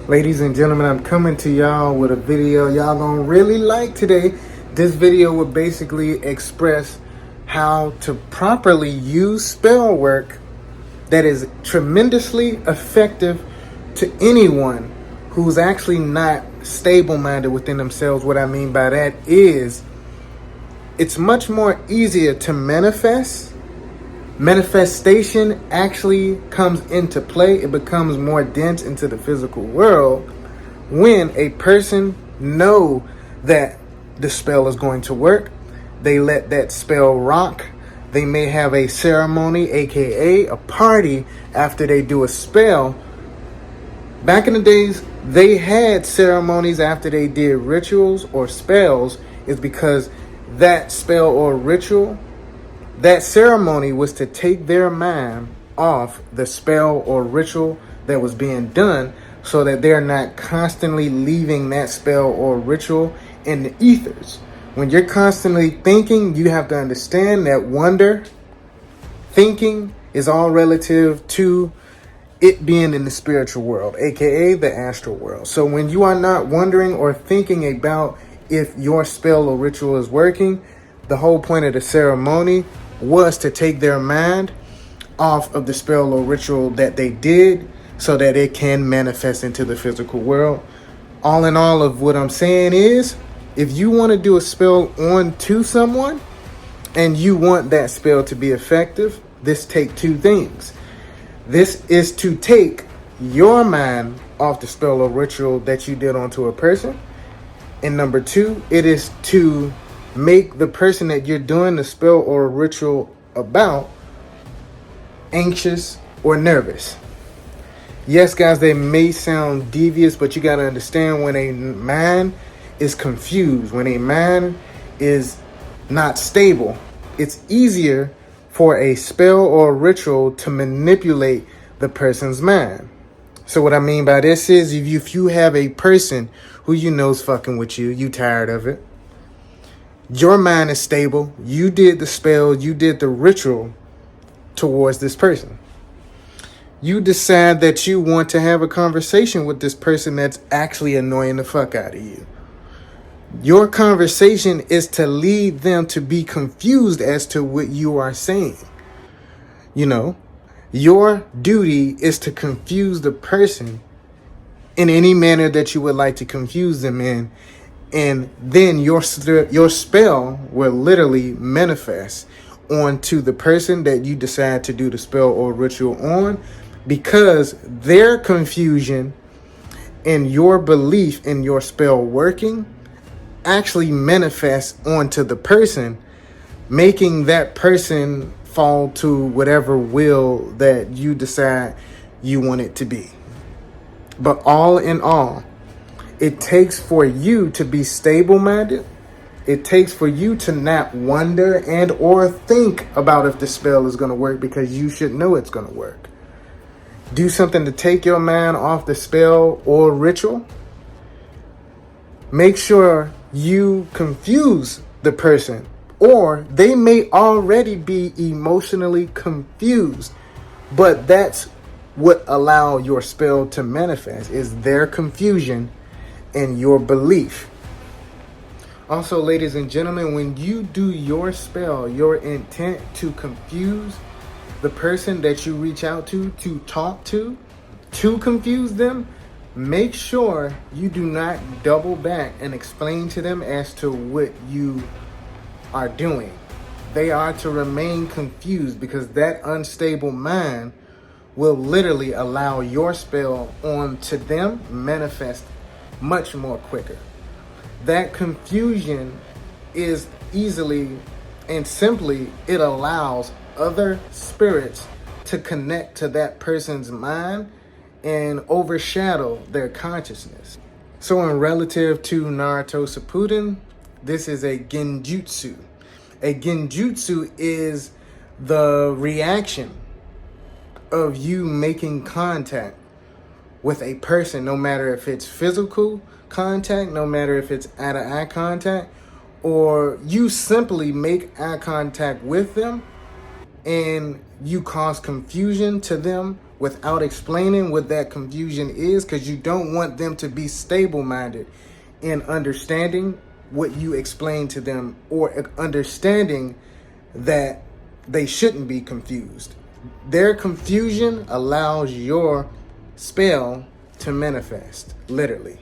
Ladies and gentlemen, I'm coming to y'all with a video y'all gonna really like today. This video will basically express how to properly use spell work that is tremendously effective to anyone who's actually not stable-minded within themselves. What I mean by that is it's much more easier to manifest. Manifestation actually comes into play. It becomes more dense into the physical world when a person know that the spell is going to work. They let that spell rock. They may have a ceremony, aka a party, after they do a spell. Back in the days, they had ceremonies after they did rituals or spells, is because that spell or ritual, that ceremony was to take their mind off the spell or ritual that was being done, so that they're not constantly leaving that spell or ritual in the ethers. When you're constantly thinking, you have to understand that wonder, thinking, is all relative to it being in the spiritual world, aka the astral world. So when you are not wondering or thinking about if your spell or ritual is working, the whole point of the ceremony was to take their mind off of the spell or ritual that they did, so that it can manifest into the physical world. All in all of what I'm saying is, if you want to do a spell onto someone and you want that spell to be effective, this take two things. This is to take your mind off the spell or ritual that you did onto a person. And number two, it is to make the person that you're doing the spell or ritual about anxious or nervous. Yes, guys, they may sound devious, but you got to understand, when a mind is confused, when a mind is not stable, it's easier for a spell or ritual to manipulate the person's mind. So what I mean by this is, if you have a person who you know is fucking with you, you tired of it, your mind is stable, you did the spell, you did the ritual towards this person. You decide that you want to have a conversation with this person that's actually annoying the fuck out of you. Your conversation is to lead them to be confused as to what you are saying. You know, your duty is to confuse the person in any manner that you would like to confuse them in. And then your spell will literally manifest onto the person that you decide to do the spell or ritual on, because their confusion and your belief in your spell working actually manifests onto the person, making that person fall to whatever will that you decide you want it to be. But all in all, it takes for you to be stable-minded. It takes for you to not wonder and or think about if the spell is going to work, because you should know it's going to work. Do something to take your mind off the spell or ritual. Make sure you confuse the person, or they may already be emotionally confused, but that's what allow your spell to manifest, is their confusion and your belief. Also, ladies and gentlemen, when you do your spell, your intent to confuse the person that you reach out to talk to confuse them, make sure you do not double back and explain to them as to what you are doing. They are to remain confused, because that unstable mind will literally allow your spell onto them manifest much more quicker. That confusion is easily and simply, it allows other spirits to connect to that person's mind and overshadow their consciousness. So in relative to Naruto Shippuden, this is a Genjutsu. A Genjutsu is the reaction of you making contact with a person, no matter if it's physical contact, no matter if it's eye contact, or you simply make eye contact with them and you cause confusion to them without explaining what that confusion is, because you don't want them to be stable-minded in understanding what you explain to them, or understanding that they shouldn't be confused. Their confusion allows your spell to manifest, literally.